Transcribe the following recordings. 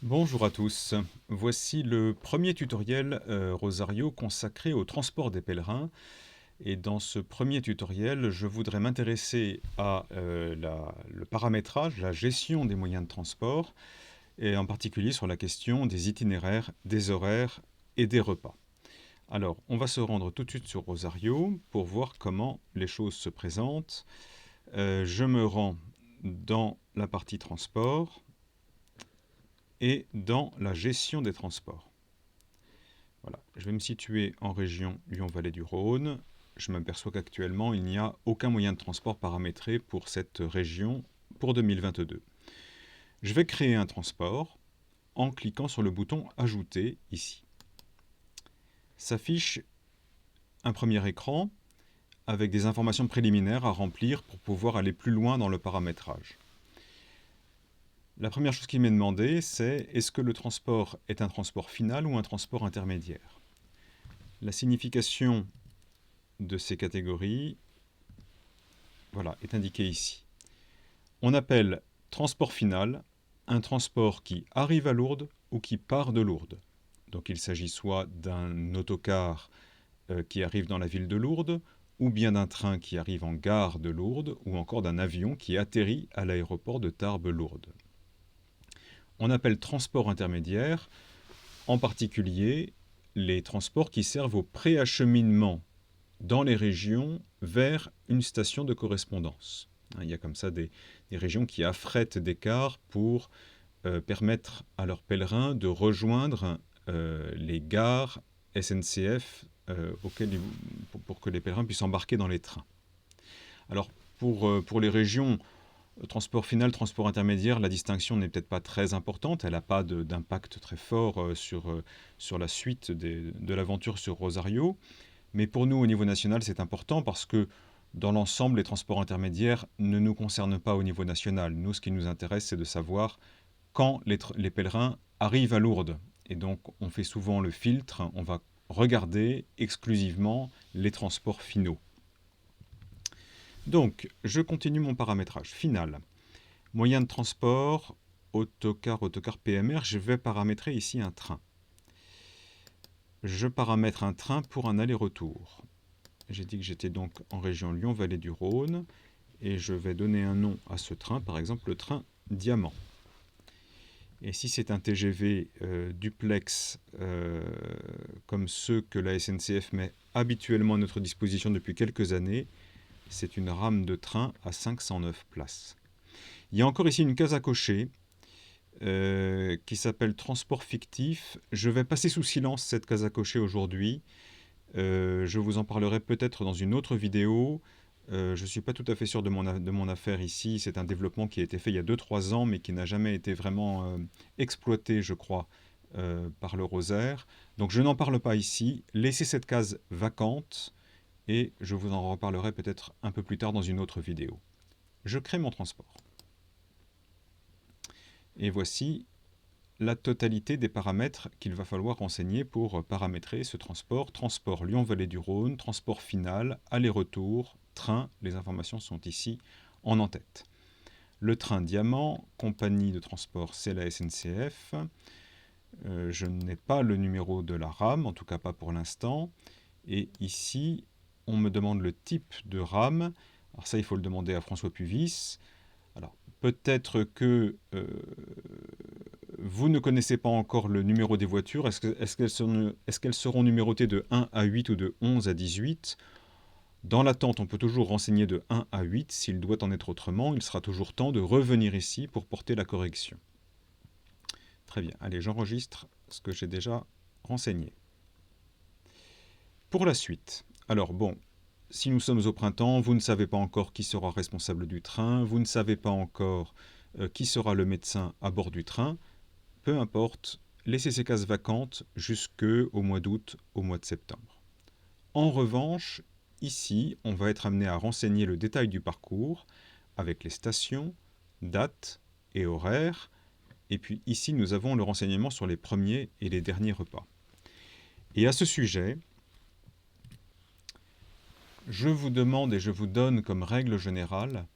Bonjour à tous, voici le premier tutoriel Rosario consacré au transport des pèlerins. Et dans ce premier tutoriel, je voudrais m'intéresser à le paramétrage, la gestion des moyens de transport, et en particulier sur la question des itinéraires, des horaires et des repas. Alors, on va se rendre tout de suite sur Rosario pour voir comment les choses se présentent. Je me rends dans la partie transport et dans la gestion des transports. Voilà. Je vais me situer en région Lyon-Vallée du Rhône. Je m'aperçois qu'actuellement, il n'y a aucun moyen de transport paramétré pour cette région pour 2022. Je vais créer un transport en cliquant sur le bouton « Ajouter » ici. S'affiche un premier écran avec des informations préliminaires à remplir pour pouvoir aller plus loin dans le paramétrage. La première chose qui m'est demandée, c'est est-ce que le transport est un transport final ou un transport intermédiaire? La signification de ces catégories, voilà, est indiquée ici. On appelle transport final un transport qui arrive à Lourdes ou qui part de Lourdes. Donc il s'agit soit d'un autocar qui arrive dans la ville de Lourdes, ou bien d'un train qui arrive en gare de Lourdes, ou encore d'un avion qui atterrit à l'aéroport de Tarbes-Lourdes. On appelle transport intermédiaire, en particulier, les transports qui servent au préacheminement dans les régions vers une station de correspondance. Il y a comme ça des régions qui affrètent des cars pour permettre à leurs pèlerins de rejoindre les gares SNCF pour que les pèlerins puissent embarquer dans les trains. Alors pour les régions transport final, transport intermédiaire, la distinction n'est peut-être pas très importante, elle n'a pas d'impact très fort sur la suite de l'aventure sur Rosario. Mais pour nous, au niveau national, c'est important parce que dans l'ensemble, les transports intermédiaires ne nous concernent pas au niveau national. Nous, ce qui nous intéresse, c'est de savoir quand les pèlerins arrivent à Lourdes. Et donc, on fait souvent le filtre, on va regarder exclusivement les transports finaux. Donc, je continue mon paramétrage final. Moyen de transport, autocar PMR, je vais paramétrer ici un train. Je paramètre un train pour un aller-retour. J'ai dit que j'étais donc en région Lyon-Vallée du Rhône et je vais donner un nom à ce train, par exemple le train Diamant. Et si c'est un TGV duplex comme ceux que la SNCF met habituellement à notre disposition depuis quelques années, c'est une rame de train à 509 places. Il y a encore ici une case à cocher qui s'appelle transport fictif. Je vais passer sous silence cette case à cocher aujourd'hui. Je vous en parlerai peut-être dans une autre vidéo. Je ne suis pas tout à fait sûr de mon affaire ici. C'est un développement qui a été fait il y a 2-3 ans, mais qui n'a jamais été vraiment exploité, je crois, par le Rosaire. Donc je n'en parle pas ici. Laissez cette case vacante et je vous en reparlerai peut-être un peu plus tard dans une autre vidéo. Je crée mon transport. Et voici la totalité des paramètres qu'il va falloir renseigner pour paramétrer ce transport. Transport Lyon-Vallée du Rhône, transport final, aller-retour, train, les informations sont ici en en-tête. Le train Diamant, compagnie de transport, c'est la SNCF. Je n'ai pas le numéro de la rame, en tout cas pas pour l'instant. Et ici, on me demande le type de rame. Alors ça, il faut le demander à François Puvis. Alors, peut-être que vous ne connaissez pas encore le numéro des voitures. Est-ce qu'elles seront numérotées de 1 à 8 ou de 11 à 18? Dans l'attente, on peut toujours renseigner de 1 à 8. S'il doit en être autrement, il sera toujours temps de revenir ici pour porter la correction. Très bien. Allez, j'enregistre ce que j'ai déjà renseigné. Pour la suite, alors bon, si nous sommes au printemps, vous ne savez pas encore qui sera responsable du train, vous ne savez pas encore qui sera le médecin à bord du train. Peu importe, laissez ces cases vacantes jusqu'au mois d'août, au mois de septembre. En revanche, ici, on va être amené à renseigner le détail du parcours avec les stations, dates et horaires. Et puis ici, nous avons le renseignement sur les premiers et les derniers repas. Et à ce sujet, je vous demande et je vous donne comme règle générale,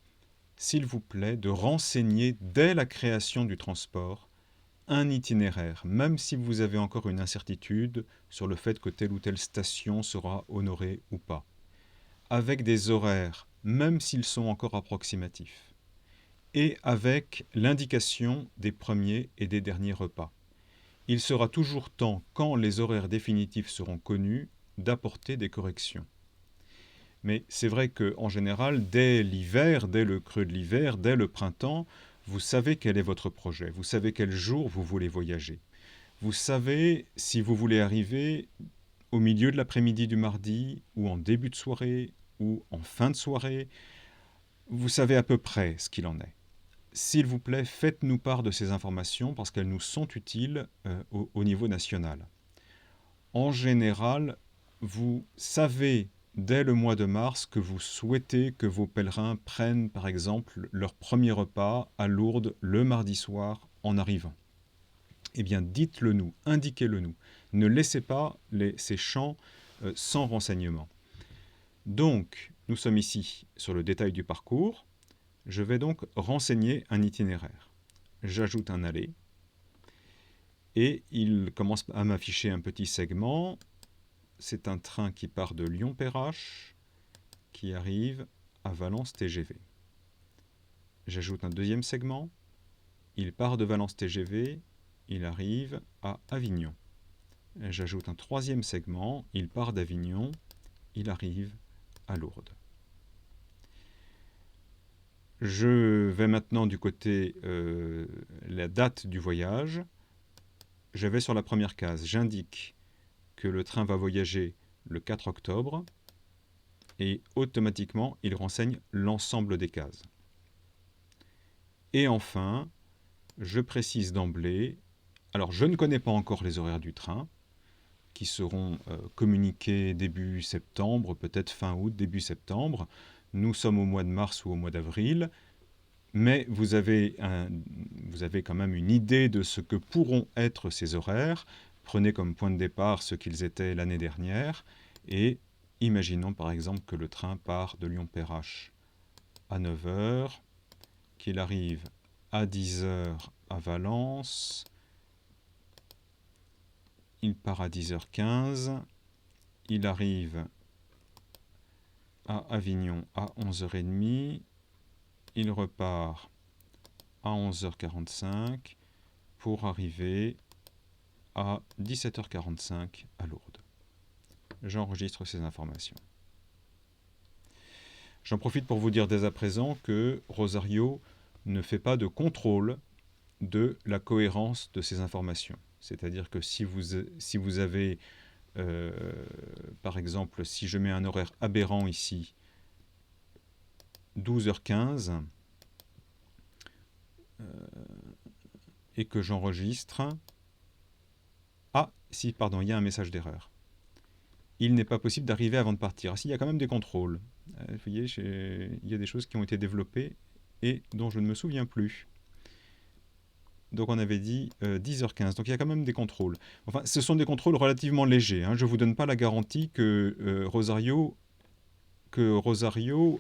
s'il vous plaît, de renseigner dès la création du transport un itinéraire, même si vous avez encore une incertitude sur le fait que telle ou telle station sera honorée ou pas, avec des horaires, même s'ils sont encore approximatifs, et avec l'indication des premiers et des derniers repas. Il sera toujours temps, quand les horaires définitifs seront connus, d'apporter des corrections. Mais c'est vrai qu'en général, dès l'hiver, dès le creux de l'hiver, dès le printemps, vous savez quel est votre projet, vous savez quel jour vous voulez voyager. Vous savez si vous voulez arriver au milieu de l'après-midi du mardi, ou en début de soirée, ou en fin de soirée. Vous savez à peu près ce qu'il en est. S'il vous plaît, faites-nous part de ces informations parce qu'elles nous sont utiles au niveau national. En général, vous savez dès le mois de mars que vous souhaitez que vos pèlerins prennent par exemple leur premier repas à Lourdes le mardi soir en arrivant. Eh bien, dites-le nous, indiquez-le nous. Ne laissez pas ces champs sans renseignement. Donc, nous sommes ici sur le détail du parcours. Je vais donc renseigner un itinéraire. J'ajoute un aller et il commence à m'afficher un petit segment. C'est un train qui part de Lyon-Perrache qui arrive à Valence TGV. J'ajoute un deuxième segment. Il part de Valence TGV, il arrive à Avignon. J'ajoute un troisième segment. Il part d'Avignon, il arrive à Lourdes. Je vais maintenant du côté la date du voyage. Je vais sur la première case. J'indique que le train va voyager le 4 octobre et automatiquement, il renseigne l'ensemble des cases. Et enfin, je précise d'emblée, alors je ne connais pas encore les horaires du train, qui seront communiqués début septembre, peut-être fin août, début septembre. Nous sommes au mois de mars ou au mois d'avril, mais vous avez quand même une idée de ce que pourront être ces horaires. Prenez comme point de départ ce qu'ils étaient l'année dernière, et imaginons par exemple que le train part de Lyon-Perrache à 9 h, qu'il arrive à 10 h à Valence, il part à 10h15, il arrive à Avignon à 11h30, il repart à 11h45 pour arriver à 17h45 à Lourdes. J'enregistre ces informations. J'en profite pour vous dire dès à présent que Rosario ne fait pas de contrôle de la cohérence de ces informations. C'est-à-dire que si vous avez, par exemple, si je mets un horaire aberrant ici, 12h15, et que j'enregistre... Ah, si, pardon, il y a un message d'erreur. Il n'est pas possible d'arriver avant de partir. Ah si, il y a quand même des contrôles. Vous voyez, il y a des choses qui ont été développées et dont je ne me souviens plus. Donc on avait dit 10h15, donc il y a quand même des contrôles. Enfin, ce sont des contrôles relativement légers. Je ne vous donne pas la garantie que Rosario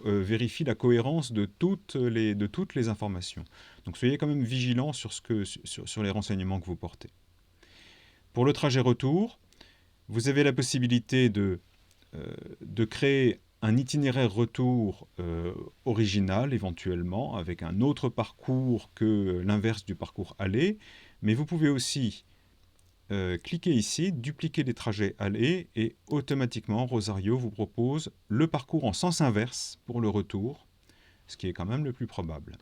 vérifie la cohérence de toutes les informations. Donc soyez quand même vigilants sur les renseignements que vous portez. Pour le trajet retour, vous avez la possibilité de créer un itinéraire retour original, éventuellement, avec un autre parcours que l'inverse du parcours aller. Mais vous pouvez aussi cliquer ici, dupliquer les trajets aller, et automatiquement, Rosario vous propose le parcours en sens inverse pour le retour, ce qui est quand même le plus probable.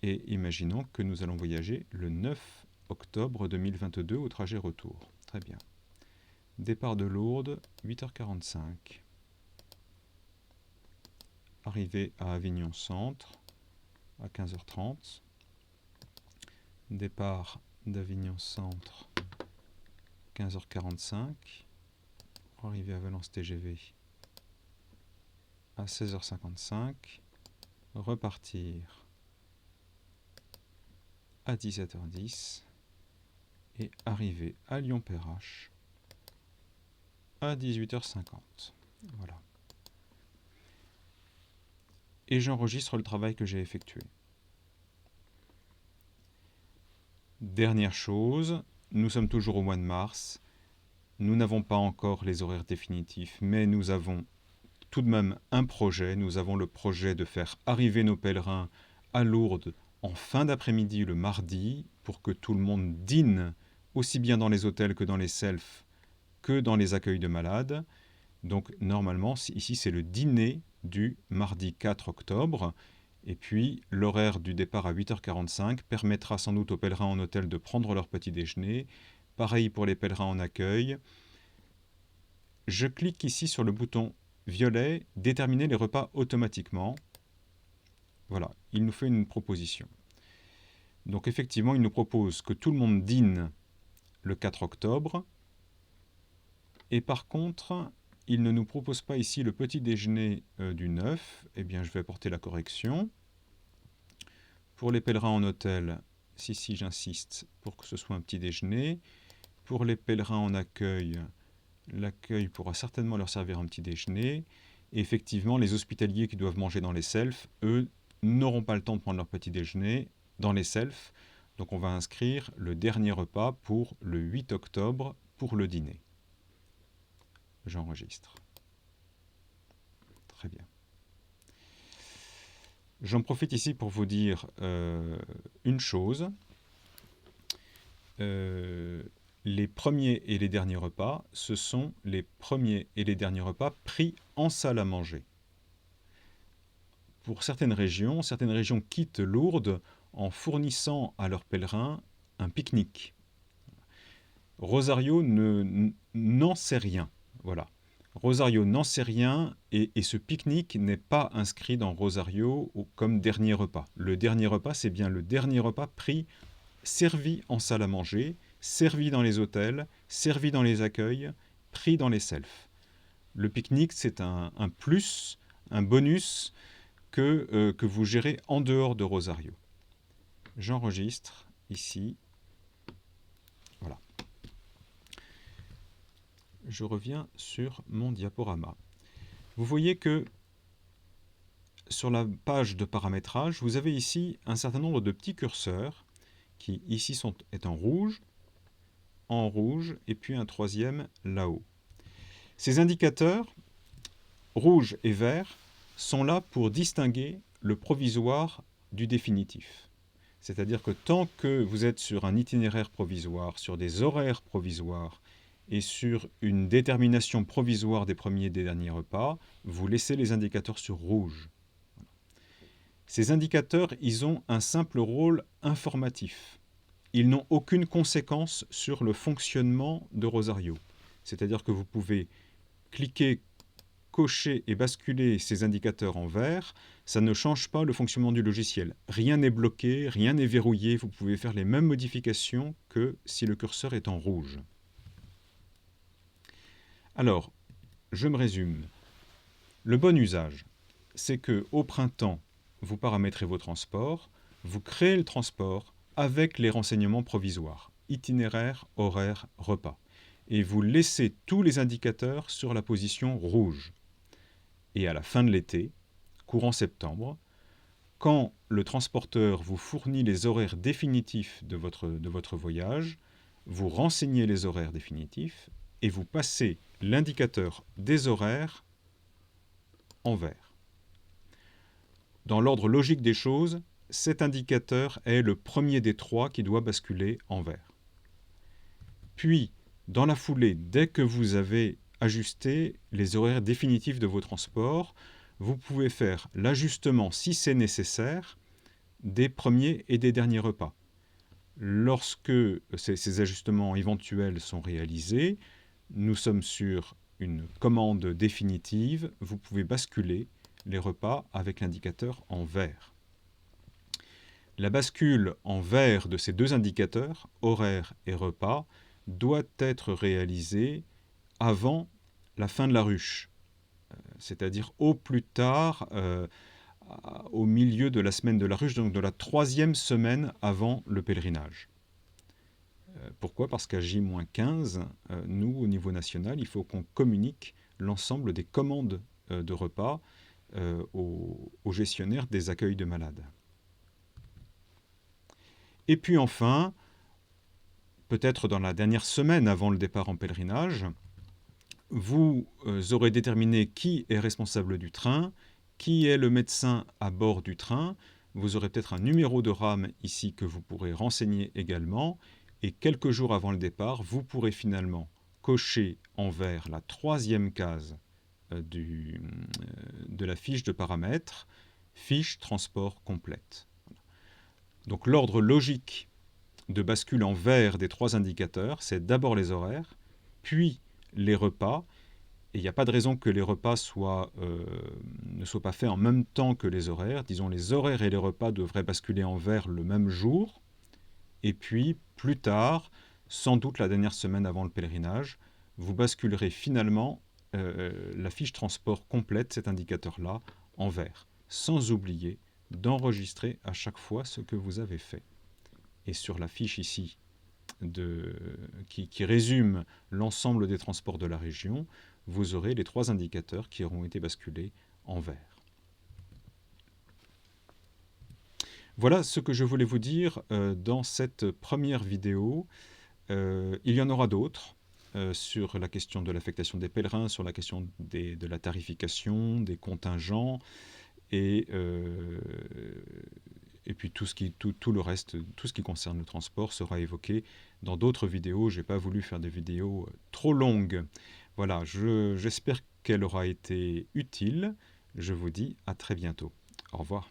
Et imaginons que nous allons voyager le 9 octobre 2022 au trajet retour. Très bien. Départ de Lourdes, 8h45. Arrivée à Avignon Centre, à 15h30. Départ d'Avignon Centre, 15h45. Arrivée à Valence TGV, à 16h55. Repartir à 17h10. Et arriver à Lyon-Perrache à 18h50. Voilà. Et j'enregistre le travail que j'ai effectué. Dernière chose, nous sommes toujours au mois de mars. Nous n'avons pas encore les horaires définitifs, mais nous avons tout de même un projet. Nous avons le projet de faire arriver nos pèlerins à Lourdes en fin d'après-midi le mardi pour que tout le monde dîne aussi bien dans les hôtels que dans les selfs que dans les accueils de malades. Donc normalement, ici c'est le dîner du mardi 4 octobre. Et puis l'horaire du départ à 8h45 permettra sans doute aux pèlerins en hôtel de prendre leur petit déjeuner. Pareil pour les pèlerins en accueil. Je clique ici sur le bouton violet « Déterminer les repas automatiquement ». Voilà, il nous fait une proposition. Donc effectivement, il nous propose que tout le monde dîne le 4 octobre. Et par contre, il ne nous propose pas ici le petit déjeuner du 9. Eh bien, je vais apporter la correction. Pour les pèlerins en hôtel, si j'insiste pour que ce soit un petit déjeuner. Pour les pèlerins en accueil, l'accueil pourra certainement leur servir un petit déjeuner. Et effectivement, les hospitaliers qui doivent manger dans les selfs, eux, n'auront pas le temps de prendre leur petit déjeuner dans les selfs. Donc on va inscrire le dernier repas pour le 8 octobre pour le dîner. J'enregistre. Très bien. J'en profite ici pour vous dire une chose. Les premiers et les derniers repas, ce sont les premiers et les derniers repas pris en salle à manger. Pour certaines régions quittent Lourdes en fournissant à leurs pèlerins un pique-nique. Rosario n'en sait rien. Voilà. Rosario n'en sait rien et ce pique-nique n'est pas inscrit dans Rosario comme dernier repas. Le dernier repas, c'est bien le dernier repas pris, servi en salle à manger, servi dans les hôtels, servi dans les accueils, pris dans les selfs. Le pique-nique, c'est un plus, un bonus que vous gérez en dehors de Rosario. J'enregistre ici. Voilà. Je reviens sur mon diaporama. Vous voyez que sur la page de paramétrage, vous avez ici un certain nombre de petits curseurs qui ici est en rouge, et puis un troisième là-haut. Ces indicateurs, rouge et vert, sont là pour distinguer le provisoire du définitif. C'est-à-dire que tant que vous êtes sur un itinéraire provisoire, sur des horaires provisoires et sur une détermination provisoire des premiers et des derniers repas, vous laissez les indicateurs sur rouge. Ces indicateurs, ils ont un simple rôle informatif. Ils n'ont aucune conséquence sur le fonctionnement de Rosario. C'est-à-dire que vous pouvez cliquer, cocher et basculer ces indicateurs en vert, ça ne change pas le fonctionnement du logiciel. Rien n'est bloqué, rien n'est verrouillé, vous pouvez faire les mêmes modifications que si le curseur est en rouge. Alors, je me résume. Le bon usage, c'est qu'au printemps, vous paramétrez vos transports, vous créez le transport avec les renseignements provisoires, itinéraire, horaire, repas. Et vous laissez tous les indicateurs sur la position rouge. Et à la fin de l'été, courant septembre, quand le transporteur vous fournit les horaires définitifs de votre voyage, vous renseignez les horaires définitifs et vous passez l'indicateur des horaires en vert. Dans l'ordre logique des choses, cet indicateur est le premier des trois qui doit basculer en vert. Puis, dans la foulée, dès que vous avez ajusté les horaires définitifs de vos transports, vous pouvez faire l'ajustement, si c'est nécessaire, des premiers et des derniers repas. Lorsque ces ajustements éventuels sont réalisés, nous sommes sur une commande définitive, vous pouvez basculer les repas avec l'indicateur en vert. La bascule en vert de ces deux indicateurs, horaire et repas, doit être réalisée avant la fin de la ruche, c'est-à-dire au plus tard au milieu de la semaine de la ruche, donc de la 3e semaine avant le pèlerinage. Pourquoi ? Parce qu'à J-15, nous, au niveau national, il faut qu'on communique l'ensemble des commandes de repas aux gestionnaires des accueils de malades. Et puis enfin, peut-être dans la dernière semaine avant le départ en pèlerinage, vous aurez déterminé qui est responsable du train, qui est le médecin à bord du train. Vous aurez peut-être un numéro de rame ici que vous pourrez renseigner également. Et quelques jours avant le départ, vous pourrez finalement cocher en vert la 3e case de la fiche de paramètres, fiche transport complète. Donc l'ordre logique de bascule en vert des 3 indicateurs, c'est d'abord les horaires, puis les repas. Et il n'y a pas de raison que les repas ne soient pas faits en même temps que les horaires. Disons, les horaires et les repas devraient basculer en vert le même jour. Et puis, plus tard, sans doute la dernière semaine avant le pèlerinage, vous basculerez finalement la fiche transport complète, cet indicateur-là, en vert. Sans oublier d'enregistrer à chaque fois ce que vous avez fait. Et sur la fiche ici, qui résume l'ensemble des transports de la région, vous aurez les 3 indicateurs qui auront été basculés en vert. Voilà ce que je voulais vous dire dans cette première vidéo. Il y en aura d'autres sur la question de l'affectation des pèlerins, sur la question de la tarification, des contingents, et puis tout le reste, tout ce qui concerne le transport sera évoqué dans d'autres vidéos. Je n'ai pas voulu faire des vidéos trop longues. Voilà, j'espère qu'elle aura été utile. Je vous dis à très bientôt. Au revoir.